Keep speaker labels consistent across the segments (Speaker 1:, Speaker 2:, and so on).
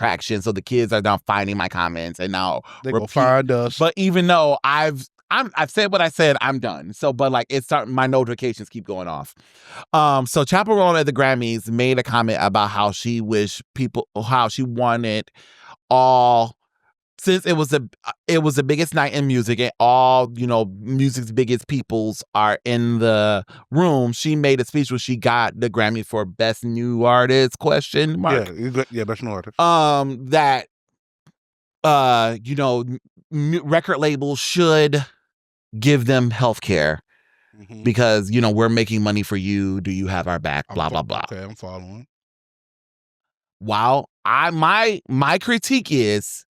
Speaker 1: traction. So the kids are now finding my comments and now
Speaker 2: they go find us.
Speaker 1: But even though I've said what I said, I'm done. So, but like it's starting, my notifications keep going off. So Chappell Roan at the Grammys made a comment about how she wanted all, since it was the biggest night in music and all, music's biggest peoples are in the room. She made a speech where she got the Grammy for Best New Artist ?
Speaker 2: Yeah, Best New Artist.
Speaker 1: That record labels should give them health care because we're making money for you. Do you have our back? Blah blah blah.
Speaker 2: Okay, I'm following.
Speaker 1: While my critique is,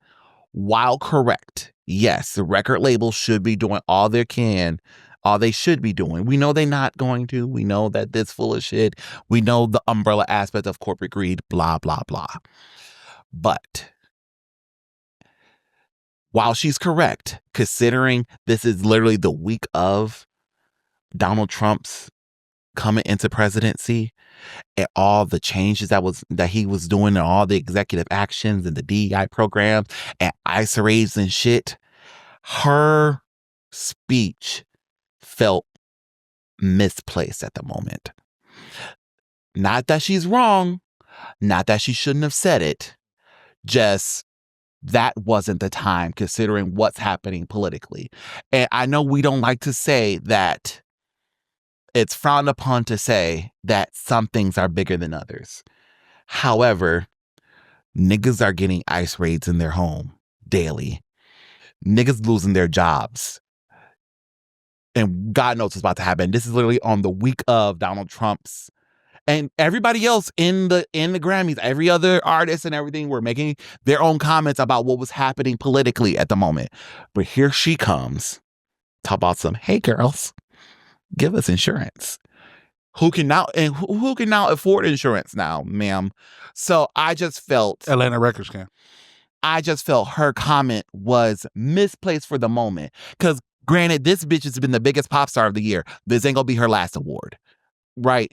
Speaker 1: while correct, yes, the record labels should be doing all they should be doing. We know they're not going to. We know that this full of shit. We know the umbrella aspect of corporate greed, blah, blah, blah. But while she's correct, considering this is literally the week of Donald Trump's coming into presidency and all the changes that he was doing and all the executive actions and the DEI programs and ICE raids and shit, her speech felt misplaced at the moment. Not that she's wrong, not that she shouldn't have said it, just that wasn't the time considering what's happening politically. And I know we don't like to say that. It's frowned upon to say that some things are bigger than others. However, niggas are getting ICE raids in their home daily. Niggas losing their jobs. And God knows what's about to happen. This is literally on the week of Donald Trump's. And everybody else in the Grammys, every other artist and everything were making their own comments about what was happening politically at the moment. But here she comes. Talk about some, hey girls, give us insurance. Who can now afford insurance now, ma'am? So I just felt
Speaker 2: Atlanta Records can.
Speaker 1: I just felt her comment was misplaced for the moment. Because granted, this bitch has been the biggest pop star of the year. This ain't gonna be her last award. Right?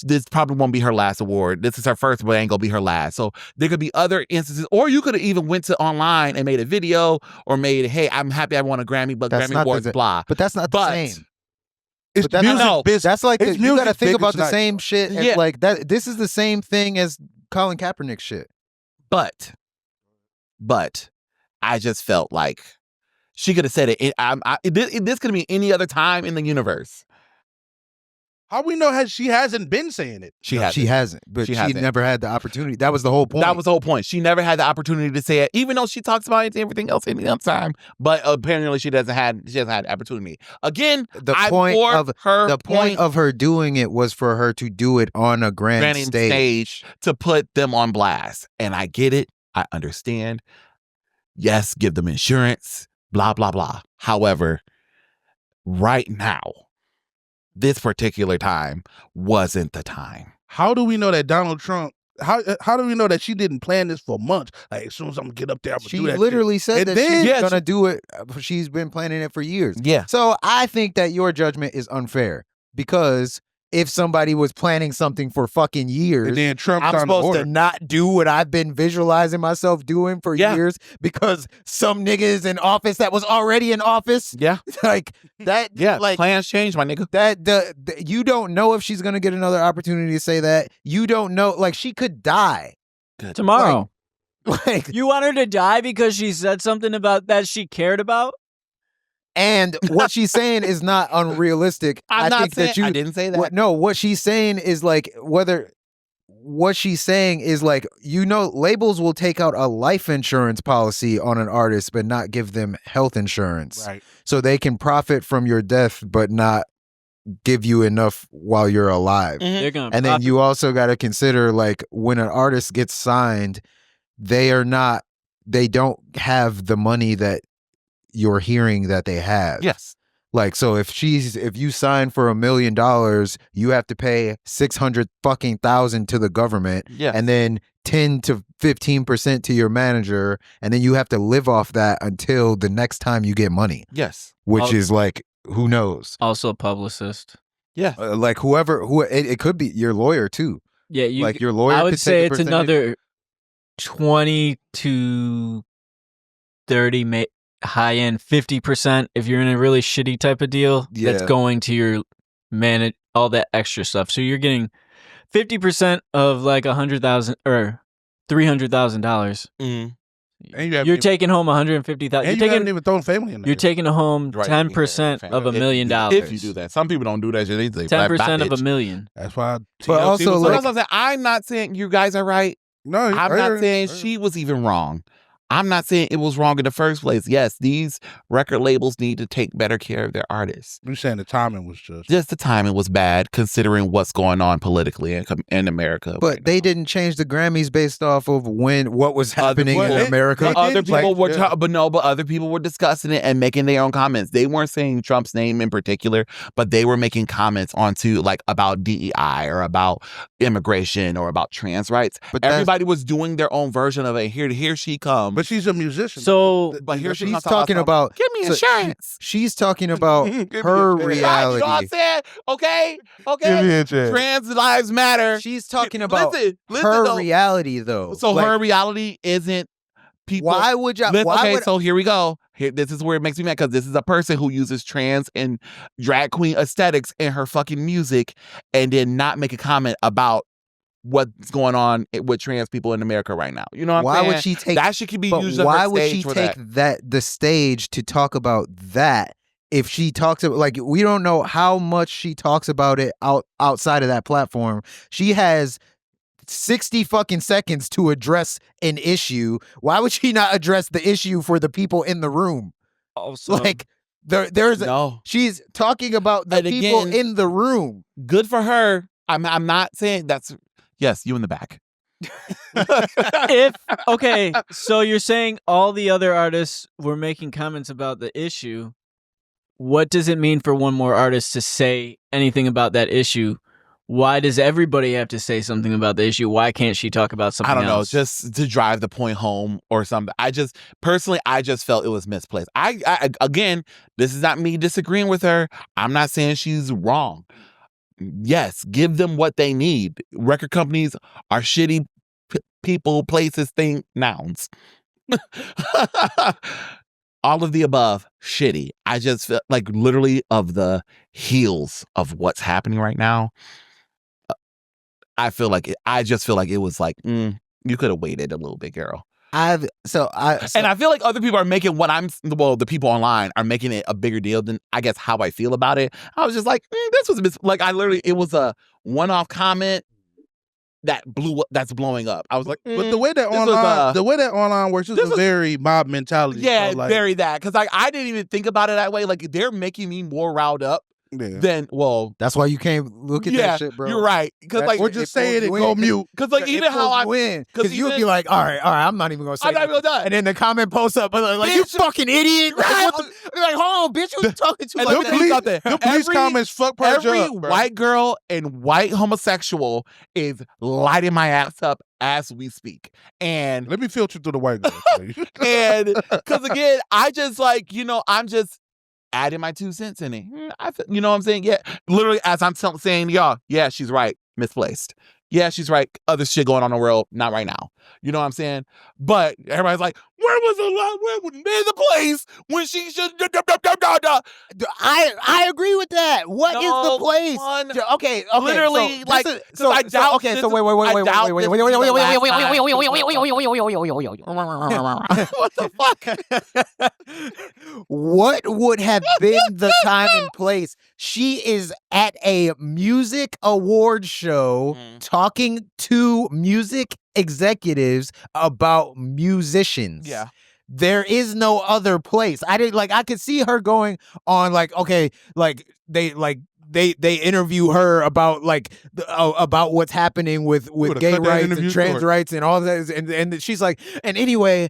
Speaker 1: This probably won't be her last award. This is her first, but ain't gonna be her last. So there could be other instances, or you could have even went to online and made a video or made, hey, I'm happy I won a Grammy, but
Speaker 3: that's
Speaker 1: Grammy Awards, blah.
Speaker 3: But that's not the same.
Speaker 2: It's
Speaker 3: that's
Speaker 2: music business.
Speaker 3: That's like you got to think about the
Speaker 2: not,
Speaker 3: same shit.
Speaker 1: Yeah.
Speaker 3: Like that. This is the same thing as Colin Kaepernick shit.
Speaker 1: But I just felt like she could have said it. This could be any other time in the universe.
Speaker 2: How we know she hasn't been saying it?
Speaker 3: She hasn't. But she never had the opportunity. That was the whole point.
Speaker 1: That was the whole point. She never had the opportunity to say it, even though she talks about it and everything else any other time. But apparently she hasn't had the opportunity. Again,
Speaker 3: the point of her doing it was for her to do it on a grand stage
Speaker 1: to put them on blast. And I get it. I understand. Yes, give them insurance, blah, blah, blah. However, right now, this particular time wasn't the time.
Speaker 2: How do we know that Donald Trump, how do we know that she didn't plan this for months? Like, as soon as I'm going to get up there, I'm going to do that.
Speaker 3: She literally said that she's going to do it. She's been planning it for years.
Speaker 1: Yeah.
Speaker 3: So I think that your judgment is unfair because if somebody was planning something for fucking years,
Speaker 2: and then Trump
Speaker 3: I'm supposed to not do what I've been visualizing myself doing for years because some niggas in office that was already in office.
Speaker 1: Yeah.
Speaker 3: Like that.
Speaker 1: Yeah.
Speaker 3: Like
Speaker 1: plans change, my nigga.
Speaker 3: That you don't know if she's going to get another opportunity to say that. You don't know. Like she could die
Speaker 4: tomorrow.
Speaker 3: Like
Speaker 4: you want her to die because she said something about that she cared about?
Speaker 3: And what she's saying is not unrealistic.
Speaker 1: I didn't say that.
Speaker 3: What she's saying is like what she's saying is like, labels will take out a life insurance policy on an artist, but not give them health insurance.
Speaker 2: Right.
Speaker 3: So they can profit from your death, but not give you enough while you're alive.
Speaker 4: Mm-hmm.
Speaker 3: And then you also got to consider like when an artist gets signed, they don't have the money that you're hearing that they have.
Speaker 1: Yes.
Speaker 3: Like, so if you sign for $1 million, you have to pay $600,000 to the government, and then 10 to 15% to your manager, and then you have to live off that until the next time you get money.
Speaker 1: Yes.
Speaker 3: Which is like, who knows?
Speaker 4: Also a publicist.
Speaker 1: Yeah.
Speaker 3: Like who it could be your lawyer too.
Speaker 4: Yeah.
Speaker 3: Like your lawyer.
Speaker 4: I would say it's another 20 to 30 high end, 50% if you're in a really shitty type of deal.
Speaker 3: Yeah.
Speaker 4: That's going to your manage all that extra stuff. So you're getting 50% of like $100,000 or $300,000.
Speaker 1: Mm.
Speaker 2: And
Speaker 4: You're taking home $150,000.
Speaker 2: And you haven't even thrown family in there.
Speaker 4: You're taking home
Speaker 1: Right,
Speaker 4: 10%
Speaker 1: yeah,
Speaker 4: of $1 million.
Speaker 1: If you do that, some people don't do that shit. They
Speaker 4: 10% of $1 million.
Speaker 2: That's why.
Speaker 3: But also,
Speaker 1: So
Speaker 3: like-
Speaker 1: that's what I'm saying. I'm not saying you guys are right.
Speaker 2: No,
Speaker 1: I'm not saying she was even wrong. I'm not saying it was wrong in the first place. Yes, these record labels need to take better care of their artists.
Speaker 2: You're saying the timing was just
Speaker 1: The timing was bad considering what's going on politically in America.
Speaker 3: But
Speaker 1: right
Speaker 3: they
Speaker 1: now.
Speaker 3: didn't change the Grammys based off of what was happening
Speaker 2: well,
Speaker 3: in America.
Speaker 1: Other people were,
Speaker 2: yeah.
Speaker 1: but other people were discussing it and making their own comments. They weren't saying Trump's name in particular, but they were making comments onto like about DEI or about immigration or about trans rights.
Speaker 3: But
Speaker 1: everybody was doing their own version of it. Here she comes.
Speaker 2: But she's a musician.
Speaker 4: So,
Speaker 1: But here she
Speaker 3: she's
Speaker 1: comes
Speaker 3: talking about
Speaker 1: give me
Speaker 3: so
Speaker 1: insurance.
Speaker 3: she's talking about
Speaker 2: Give me
Speaker 3: her
Speaker 2: a chance.
Speaker 1: Right, you know what I'm
Speaker 3: reality.
Speaker 1: saying? Okay.
Speaker 2: Give me a chance.
Speaker 1: Trans lives matter.
Speaker 3: She's talking about
Speaker 1: Listen,
Speaker 3: her
Speaker 1: though.
Speaker 3: reality, though.
Speaker 1: So
Speaker 3: Like,
Speaker 1: her reality isn't people.
Speaker 3: why would you?
Speaker 1: Listen,
Speaker 3: Why
Speaker 1: okay,
Speaker 3: would
Speaker 1: so here we go. This is where it makes me mad because this is a person who uses trans and drag queen aesthetics in her fucking music and did not make a comment about what's going on with trans people in America right now. You know what I'm
Speaker 3: why
Speaker 1: saying?
Speaker 3: would she take?
Speaker 1: that shit could be
Speaker 3: But
Speaker 1: used as
Speaker 3: why
Speaker 1: her
Speaker 3: would
Speaker 1: stage
Speaker 3: she
Speaker 1: for
Speaker 3: take
Speaker 1: that.
Speaker 3: the stage to talk about that? If she talks about, like, we don't know how much she talks about it outside of that platform. She has 60 fucking seconds to address an issue. Why would she not address the issue for the people in the room?
Speaker 4: also,
Speaker 3: Like, there's
Speaker 1: No.
Speaker 3: she's talking about the
Speaker 1: And
Speaker 3: people
Speaker 1: again-
Speaker 3: in the room.
Speaker 1: Good for her. I'm not saying that's yes, you in the back.
Speaker 4: so you're saying all the other artists were making comments about the issue. What does it mean for one more artist to say anything about that issue? Why does everybody have to say something about the issue? Why can't she talk about something
Speaker 1: I don't know,
Speaker 4: else?
Speaker 1: just to drive the point home or something. I just felt it was misplaced. I again, this is not me disagreeing with her. I'm not saying she's wrong. Yes, give them what they need. Record companies are shitty people, places, nouns. All of the above, shitty. I just feel like literally of the heels of what's happening right now. I just feel like it was like, you could have waited a little bit, girl.
Speaker 3: And
Speaker 1: I feel like other people are making the people online are making it a bigger deal than I guess how I feel about it. I was just like, this was it was a one-off comment that's blowing up. I was like,
Speaker 2: But the way that online works is a very mob mentality.
Speaker 1: yeah,
Speaker 2: so, like,
Speaker 1: very that because I didn't even think about it that way. Like they're making me more riled up
Speaker 2: yeah.
Speaker 1: than
Speaker 3: that's why you can't look at that shit, bro.
Speaker 1: You're right because like
Speaker 2: Or just say it and go mute.
Speaker 1: because like even how I
Speaker 3: win, because you would
Speaker 1: even-
Speaker 3: be like, all right, I'm not even gonna say
Speaker 1: I'm not
Speaker 3: that.
Speaker 1: even gonna do it.
Speaker 3: And then the comment posts up, like you
Speaker 1: Bitch.
Speaker 3: fucking idiot. Like,
Speaker 1: Right.
Speaker 3: what the, like, hold on, bitch, who you talking to?
Speaker 1: And
Speaker 3: Like
Speaker 1: let
Speaker 3: that?
Speaker 1: me tell you something.
Speaker 2: The police comments fuck Persia
Speaker 1: Every
Speaker 2: up, bro.
Speaker 1: white girl and white homosexual is lighting my ass up as we speak. And
Speaker 2: Let me filter through the white girl.
Speaker 1: and because again, I just like, I'm just adding my 2 cents in it. You know what I'm saying? Yeah. Literally as I'm saying to y'all, yeah, she's right. Misplaced. Yeah, she's right. Other shit going on in the world, not right now. You know what I'm saying? But everybody's like, where was the place when she should?
Speaker 3: I agree with that. What is the place? Okay,
Speaker 1: Literally,
Speaker 3: so
Speaker 1: like,
Speaker 3: this is-
Speaker 1: 'cause I doubt
Speaker 3: okay,
Speaker 1: this
Speaker 3: so
Speaker 1: is-
Speaker 3: wait,
Speaker 1: I doubt this is the what the fuck?
Speaker 3: What would have been the time and place? She is at a music award show talking to music executives about musicians.
Speaker 1: Yeah.
Speaker 3: There is no other place. I could see her going on they interview her about about what's happening with
Speaker 2: would've
Speaker 3: gay
Speaker 2: cut that
Speaker 3: rights
Speaker 2: interview
Speaker 3: and trans
Speaker 2: short.
Speaker 3: rights and all that, and she's like, and anyway,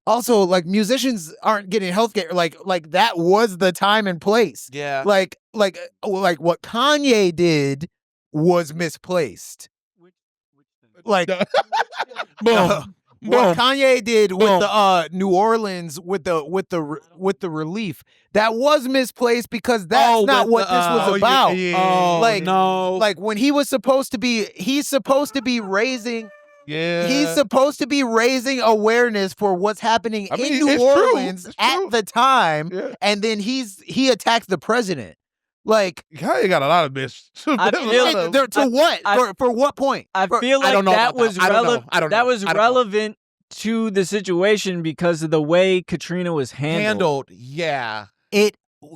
Speaker 3: also like musicians aren't getting healthcare, like that was the time and place.
Speaker 1: Yeah.
Speaker 3: Like what Kanye did was misplaced. Like
Speaker 1: Boom.
Speaker 3: what Kanye did with
Speaker 1: Boom.
Speaker 3: the New Orleans with the relief, that was misplaced because that's not what this was about.
Speaker 2: Yeah.
Speaker 3: Like,
Speaker 1: no.
Speaker 3: Like when he's supposed to be raising
Speaker 2: Yeah.
Speaker 3: He's supposed to be raising awareness for what's happening in New Orleans at the time, and then he attacks the president. Like,
Speaker 2: Kanye got a lot of bitch.
Speaker 3: For what point?
Speaker 4: I feel like that was relevant to the situation because of the way Katrina was handled.
Speaker 1: Yeah.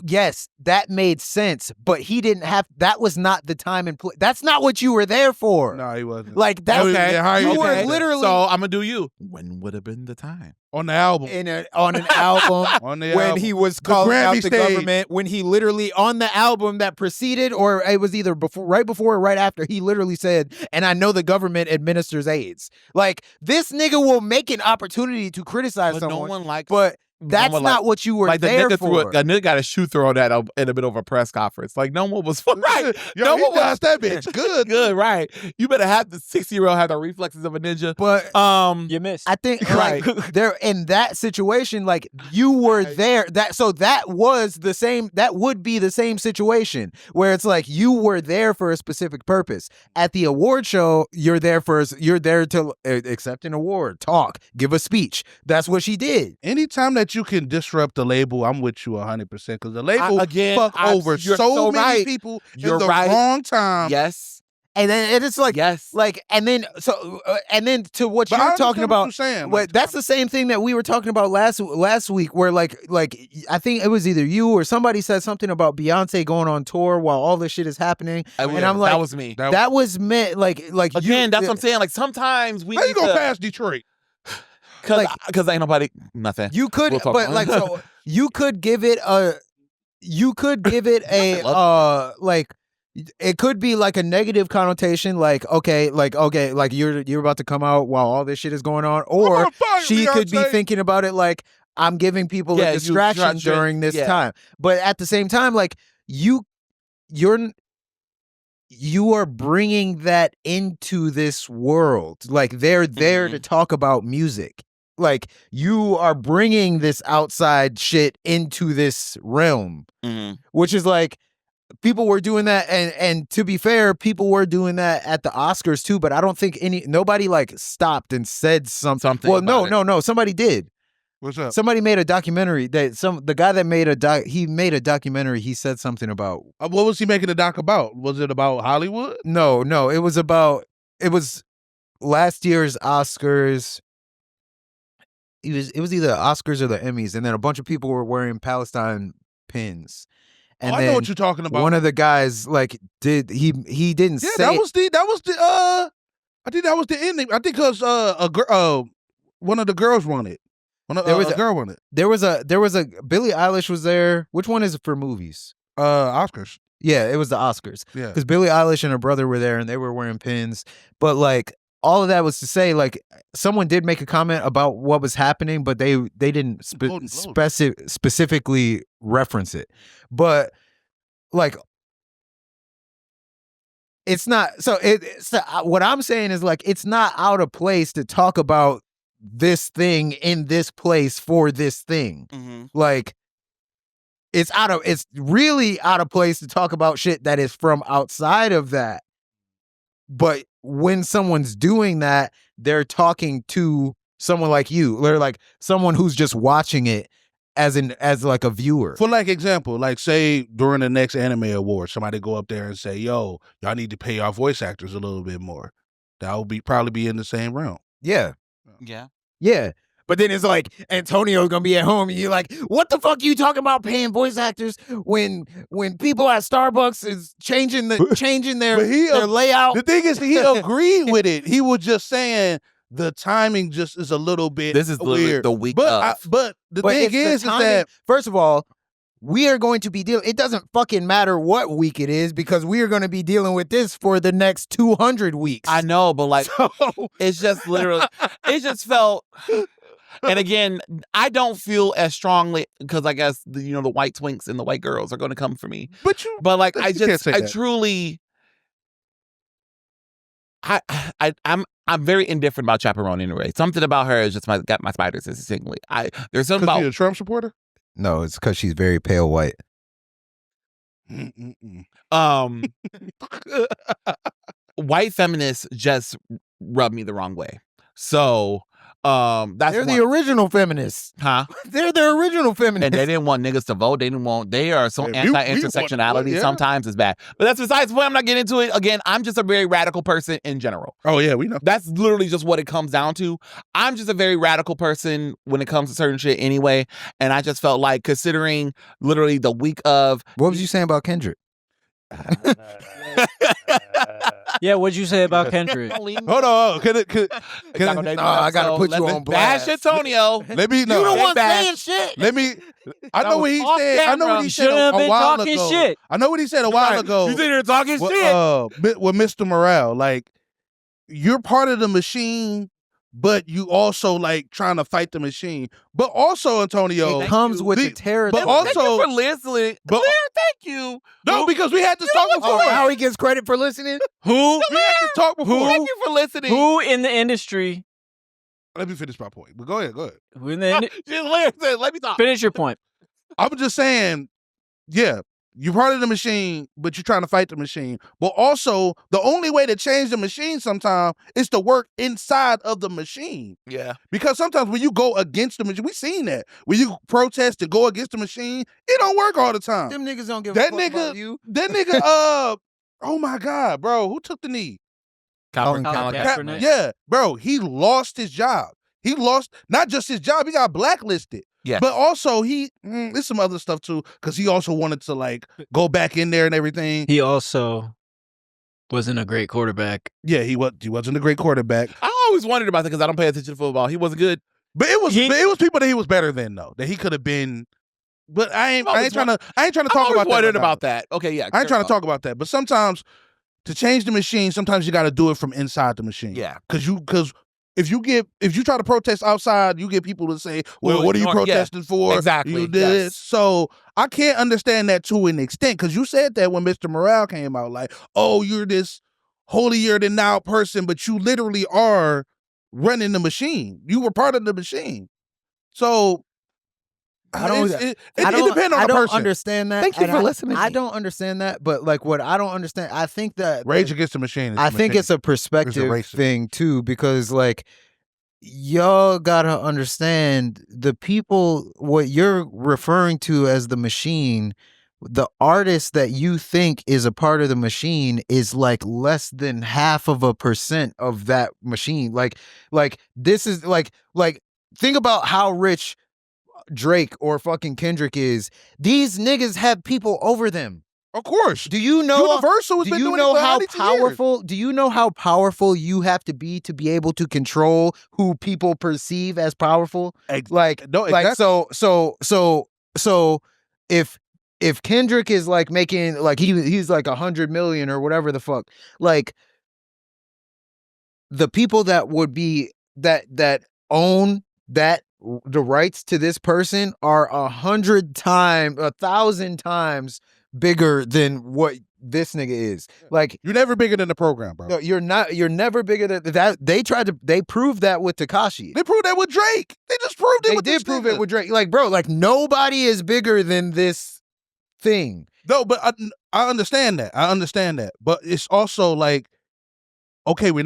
Speaker 3: Yes, that made sense, but he didn't have. That was not the time and place. That's not what you were there for.
Speaker 2: No, he wasn't.
Speaker 3: Like that.
Speaker 1: Okay,
Speaker 3: you were literally.
Speaker 1: So I'm gonna do you. When would have been the time
Speaker 2: on the album?
Speaker 3: On an album when he was calling out the government. When he literally on the album that preceded, or it was either right before or right after, he literally said, "And I know the government administers AIDS." Like this nigga will make an opportunity to criticize someone.
Speaker 1: No one likes.
Speaker 3: But that's not what you were there for.
Speaker 1: A nigga got a shoe thrown at him in the middle of a press conference. Like no one was
Speaker 2: right. No one was that bitch. Good,
Speaker 1: right. You better have the 60-year-old have the reflexes of a ninja.
Speaker 3: But
Speaker 4: you missed.
Speaker 3: I think like there in that situation, like you were there. That was the same. That would be the same situation where it's like you were there for a specific purpose. At the award show, you're there to accept an award, talk, give a speech. That's what she did.
Speaker 2: Anytime that you can disrupt the label, I'm with you 100% because the label fuck over so many people in the wrong time.
Speaker 1: Yes.
Speaker 3: And then it's like,
Speaker 1: yes,
Speaker 3: like, and then to what you're talking about. That's the same thing that we were talking about last week, where like I think it was either you or somebody said something about Beyonce going on tour while all this shit is happening, and I'm like,
Speaker 1: that was me.
Speaker 3: That was meant like
Speaker 1: again. That's what I'm saying. Like sometimes we.
Speaker 2: How you gonna pass Detroit?
Speaker 1: Because ain't nobody nothing.
Speaker 3: You could, but like so you could give it a like. It could be like a negative connotation, like okay, like you're about to come out while all this shit is going on, or she could be thinking about it like I'm giving people a distraction during this time. But at the same time, like you are bringing that into this world. Like they're there to talk about music. Like you are bringing this outside shit into this realm, which is like. People were doing that, and to be fair, people were doing that at the Oscars too. But I don't think nobody like stopped and said something. Well, no, somebody did.
Speaker 2: What's up?
Speaker 3: Somebody made a documentary. The guy that made a documentary. He said something about
Speaker 2: what was he making a doc about? Was it about Hollywood?
Speaker 3: No, it was last year's Oscars. It was either the Oscars or the Emmys, and then a bunch of people were wearing Palestine pins. And
Speaker 2: I know what you're talking about.
Speaker 3: One of the guys like he didn't say
Speaker 2: that was the I think that was the ending. I think because one of the girls won it. A girl won it.
Speaker 3: There was a Billie Eilish was there. Which one is it for movies?
Speaker 2: Oscars.
Speaker 3: Yeah, it was the Oscars.
Speaker 2: Yeah,
Speaker 3: because Billie Eilish and her brother were there and they were wearing pins. But like all of that was to say, like someone did make a comment about what was happening, but they didn't specifically reference it. But like, it's not. So what I'm saying is like it's not out of place to talk about this thing in this place for this thing. Like it's really out of place to talk about shit that is from outside of that. But when someone's doing that, they're talking to someone like you. They're like someone who's just watching it as like a viewer.
Speaker 2: For like example, like say during the next anime award, somebody go up there and say, "Yo, y'all need to pay our voice actors a little bit more." That would probably be in the same realm.
Speaker 3: Yeah.
Speaker 2: Yeah.
Speaker 3: But then it's like Antonio's gonna be at home, and you're like, "What the fuck are you talking about paying voice actors when people at Starbucks is changing their layout?"
Speaker 2: The thing is, he agreed with it. He was just saying the timing just is a little bit.
Speaker 1: This is
Speaker 2: weird.
Speaker 1: The week.
Speaker 2: But the thing is that
Speaker 3: first of all, we are going to be dealing. It doesn't fucking matter what week it is because we are going to be dealing with this for the next 200 weeks.
Speaker 1: I know, but like, it's just literally. It just felt. And again, I don't feel as strongly because I guess the white twinks and the white girls are going to come for me. But like I truly, I'm very indifferent about Chappell Roan anyway. Something about her is just got my spiders singly. There's something about
Speaker 2: a Trump supporter.
Speaker 3: No, it's because she's very pale white.
Speaker 1: White feminists just rubbed me the wrong way. So that's
Speaker 3: They're the original feminists.
Speaker 1: huh?
Speaker 3: They're the original feminists.
Speaker 1: And they didn't want niggas to vote. They are so
Speaker 2: Yeah, we
Speaker 1: anti-intersectionality.
Speaker 2: yeah.
Speaker 1: Sometimes it's bad. But that's besides the point. I'm not getting into it. Again, I'm just a very radical person in general.
Speaker 2: Oh yeah, we know.
Speaker 1: That's literally just what it comes down to. I'm just a very radical person when it comes to certain shit anyway. And I just felt like, considering literally the week of...
Speaker 3: What was you saying about Kendrick?
Speaker 4: Yeah, what'd you say about Kendrick?
Speaker 2: Hold on. Can
Speaker 3: I gotta put you on blast.
Speaker 1: Bash Antonio.
Speaker 2: let me know.
Speaker 3: You the one
Speaker 1: bash.
Speaker 3: saying shit.
Speaker 2: Let me. I know what he
Speaker 1: off
Speaker 2: said. I know what he said
Speaker 4: Shouldn't have
Speaker 2: a
Speaker 4: been
Speaker 2: while
Speaker 4: talking
Speaker 2: ago.
Speaker 4: shit.
Speaker 2: I know what he said a while ago.
Speaker 1: You sitting here talking shit.
Speaker 2: With Mr. Morale, like, you're part of the machine, but you also like trying to fight the machine. But also, Antonio,
Speaker 3: It comes with the
Speaker 2: But
Speaker 3: territory.
Speaker 1: Thank you
Speaker 2: also,
Speaker 1: for listening.
Speaker 2: but-
Speaker 1: Lear, thank you.
Speaker 2: no, because we had to talk before.
Speaker 3: Oh, how he gets credit for listening?
Speaker 2: We had to talk before.
Speaker 1: Thank you for listening.
Speaker 4: Who in the industry?
Speaker 2: Let me finish my point. But go ahead.
Speaker 4: Who in the
Speaker 1: Just Lear said, let me talk.
Speaker 4: finish your point.
Speaker 2: I'm just saying, yeah, you're part of the machine, but you're trying to fight the machine. But also, the only way to change the machine sometimes is to work inside of the machine.
Speaker 1: Yeah.
Speaker 2: Because sometimes when you go against the machine, we seen that. When you protest and go against the machine, it don't work all the time.
Speaker 3: Them niggas don't give
Speaker 2: That
Speaker 3: a fuck
Speaker 2: nigga-
Speaker 3: about you.
Speaker 2: That nigga, oh my God, bro, who took the knee?
Speaker 3: Colin
Speaker 4: Kaepernick.
Speaker 2: Yeah, bro, he lost his job. He lost not just his job, he got blacklisted.
Speaker 1: Yes.
Speaker 2: But also there's some other stuff too, because he also wanted to like go back in there and everything.
Speaker 4: He also wasn't a great quarterback.
Speaker 2: Yeah, he wasn't a great quarterback.
Speaker 1: I always wondered about that because I don't pay attention to football. He wasn't good.
Speaker 2: But it was people that he was better than though. That he could have been. But I ain't trying to talk about that.
Speaker 1: Wondered
Speaker 2: right now.
Speaker 1: about that. Okay, yeah.
Speaker 2: I ain't trying to talk about that. But sometimes to change the machine, sometimes you got to do it from inside the machine.
Speaker 1: Yeah.
Speaker 2: Because if you try to protest outside, you get people to say, "Well,
Speaker 1: Well,
Speaker 2: what are you
Speaker 1: yeah,
Speaker 2: protesting for?"
Speaker 1: exactly,
Speaker 2: You did
Speaker 1: yes.
Speaker 2: this. So I can't understand that to an extent because you said that when Mr. Morale came out, like, "Oh, you're this holier than thou person," but you literally are running the machine. You were part of the machine. So
Speaker 3: I don't-
Speaker 2: it depends on the
Speaker 3: I don't
Speaker 2: person.
Speaker 3: understand that.
Speaker 1: Thank you
Speaker 3: and
Speaker 1: for listening.
Speaker 3: I don't understand that, but like what I don't understand, I think that
Speaker 2: Rage Against the Machine.
Speaker 3: I think it's a perspective
Speaker 2: racist.
Speaker 3: thing too, because like y'all gotta understand the people, what you're referring to as the machine, the artist that you think is a part of the machine is like less than 0.5% of that machine. Like this is like think about how rich Drake or fucking Kendrick is. These niggas have people over them.
Speaker 2: Of course.
Speaker 3: Do you know?
Speaker 2: Universal has
Speaker 3: Do
Speaker 2: been
Speaker 3: you
Speaker 2: doing
Speaker 3: know
Speaker 2: it for
Speaker 3: how
Speaker 2: 92
Speaker 3: powerful? Do you know how powerful you have to be able to control who people perceive as powerful?
Speaker 2: years.
Speaker 3: Like,
Speaker 2: No,
Speaker 3: like
Speaker 2: exactly.
Speaker 3: so if Kendrick is like making like he's like 100 million or whatever the fuck, like the people that would be that own that the rights to this person are 100 times, 1,000 times bigger than what this nigga is. Like,
Speaker 2: You're never bigger than the program, bro.
Speaker 3: no, you're never bigger than that. They proved that with Tekashi.
Speaker 2: They proved that with Drake. They just proved it
Speaker 3: They
Speaker 2: with
Speaker 3: did
Speaker 2: this
Speaker 3: prove
Speaker 2: nigga.
Speaker 3: it with Drake. Like, bro, like nobody is bigger than this thing.
Speaker 2: No, but I understand that. But it's also like, okay, we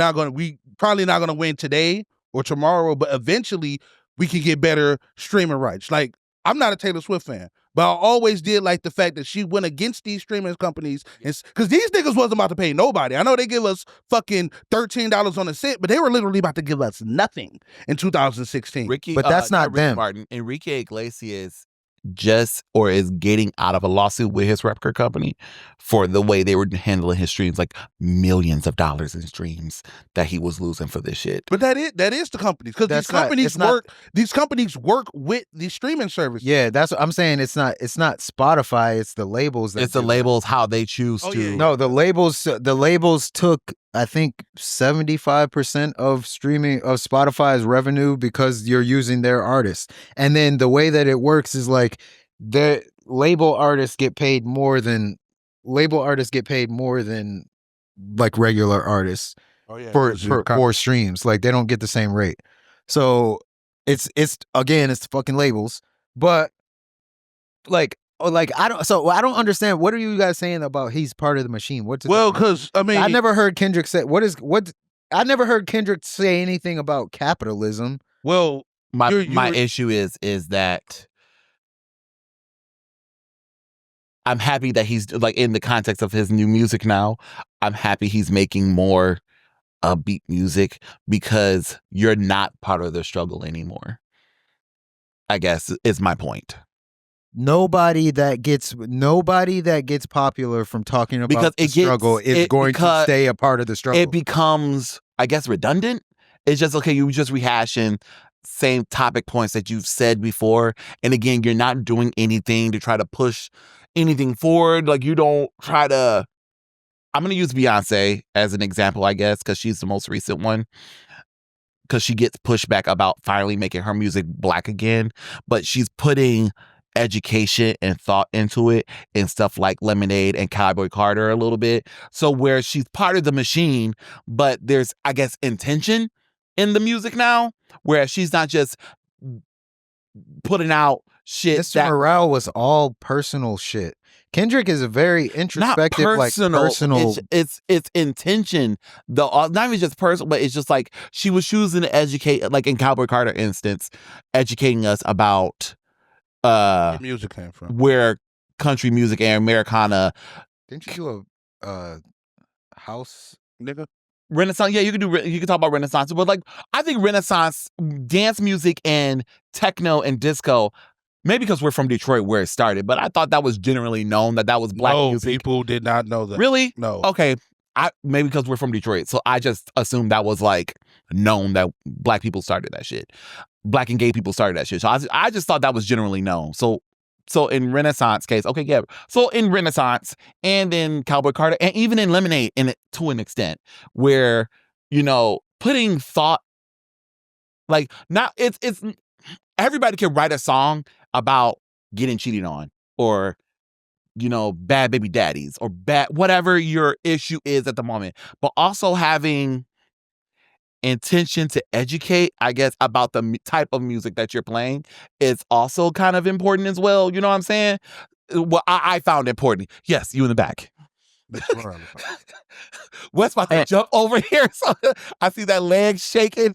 Speaker 2: probably not gonna win today or tomorrow, but eventually we can get better streaming rights. Like, I'm not a Taylor Swift fan, but I always did like the fact that she went against these streaming companies, because these niggas wasn't about to pay nobody. I know they give us fucking $13 on a cent, but they were literally about to give us nothing in 2016.
Speaker 3: But that's not
Speaker 1: Ricky
Speaker 3: them.
Speaker 1: Martin. Enrique Iglesias is getting out of a lawsuit with his record company for the way they were handling his streams, like millions of dollars in streams that he was losing for this shit.
Speaker 2: But that is the companies, because these companies work with these streaming services.
Speaker 3: Yeah, that's what I'm saying. It's not Spotify. It's the labels. That
Speaker 1: It's the
Speaker 3: do it.
Speaker 1: labels, how they choose to.
Speaker 2: yeah.
Speaker 3: No, the labels took, I think, 75% of Spotify's revenue because you're using their artists. And then the way that it works is like the label artists get paid more than like regular artists
Speaker 2: Oh yeah.
Speaker 3: for streams. Like they don't get the same rate. So it's fucking labels. But like I don't understand. What are you guys saying about he's part of the machine?
Speaker 2: Well, because I mean,
Speaker 3: I never heard Kendrick say I never heard Kendrick say anything about capitalism.
Speaker 2: Well,
Speaker 1: my issue is that I'm happy that he's like in the context of his new music now. I'm happy he's making more upbeat music because you're not part of the struggle anymore. I guess is my point.
Speaker 3: Nobody that gets popular from talking about the struggle is going to stay a part of the struggle.
Speaker 1: It becomes, I guess, redundant. It's just, okay, you just rehashing same topic points that you've said before. And again, you're not doing anything to try to push anything forward. Like, you don't try to... I'm going to use Beyonce as an example, I guess, because she's the most recent one. Because she gets pushback about finally making her music black again. But she's putting education and thought into it and stuff like Lemonade and Cowboy Carter a little bit. So where she's part of the machine, but there's, I guess, intention in the music now, whereas she's not just putting out shit.
Speaker 3: Mr. Morale was all personal shit. Kendrick is a very introspective,
Speaker 1: not personal.
Speaker 3: like personal.
Speaker 1: It's intention. Not even just personal, but it's just like she was choosing to educate, like in Cowboy Carter instance, educating us about
Speaker 2: where music came from,
Speaker 1: where country music and Americana.
Speaker 3: Didn't you do a house nigga?
Speaker 1: Renaissance, yeah, you can talk about Renaissance, but like I think Renaissance dance music and techno and disco, maybe because we're from Detroit where it started, but I thought that was generally known that was black music.
Speaker 2: People did not know that.
Speaker 1: Really?
Speaker 2: No.
Speaker 1: Okay, maybe because we're from Detroit, so I just assumed that was like known that black people started that shit. Black and gay people started that shit. So I just thought that was generally known. So in Renaissance case, okay, yeah. So in Renaissance and in Cowboy Carter and even in Lemonade, to an extent, where, you know, putting thought, like, not, it's everybody can write a song about getting cheated on or, you know, bad baby daddies or bad, whatever your issue is at the moment, but also having intention to educate, I guess, about the type of music that you're playing is also kind of important as well. You know what I'm saying? What I found important. Yes, you in the back. Wes about to jump over here. So I see that leg shaking.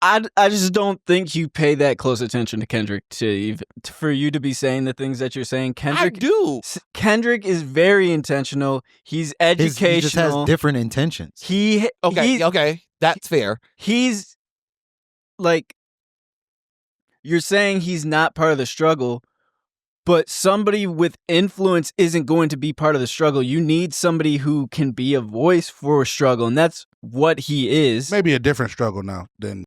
Speaker 4: I just don't think you pay that close attention to Kendrick for you to be saying the things that you're saying. Kendrick,
Speaker 1: I do.
Speaker 4: Kendrick is very intentional. He's educational.
Speaker 3: He just has different intentions.
Speaker 1: Okay, that's fair.
Speaker 4: He's like, you're saying he's not part of the struggle, but somebody with influence isn't going to be part of the struggle. You need somebody who can be a voice for a struggle, and that's what he is.
Speaker 2: Maybe a different struggle now than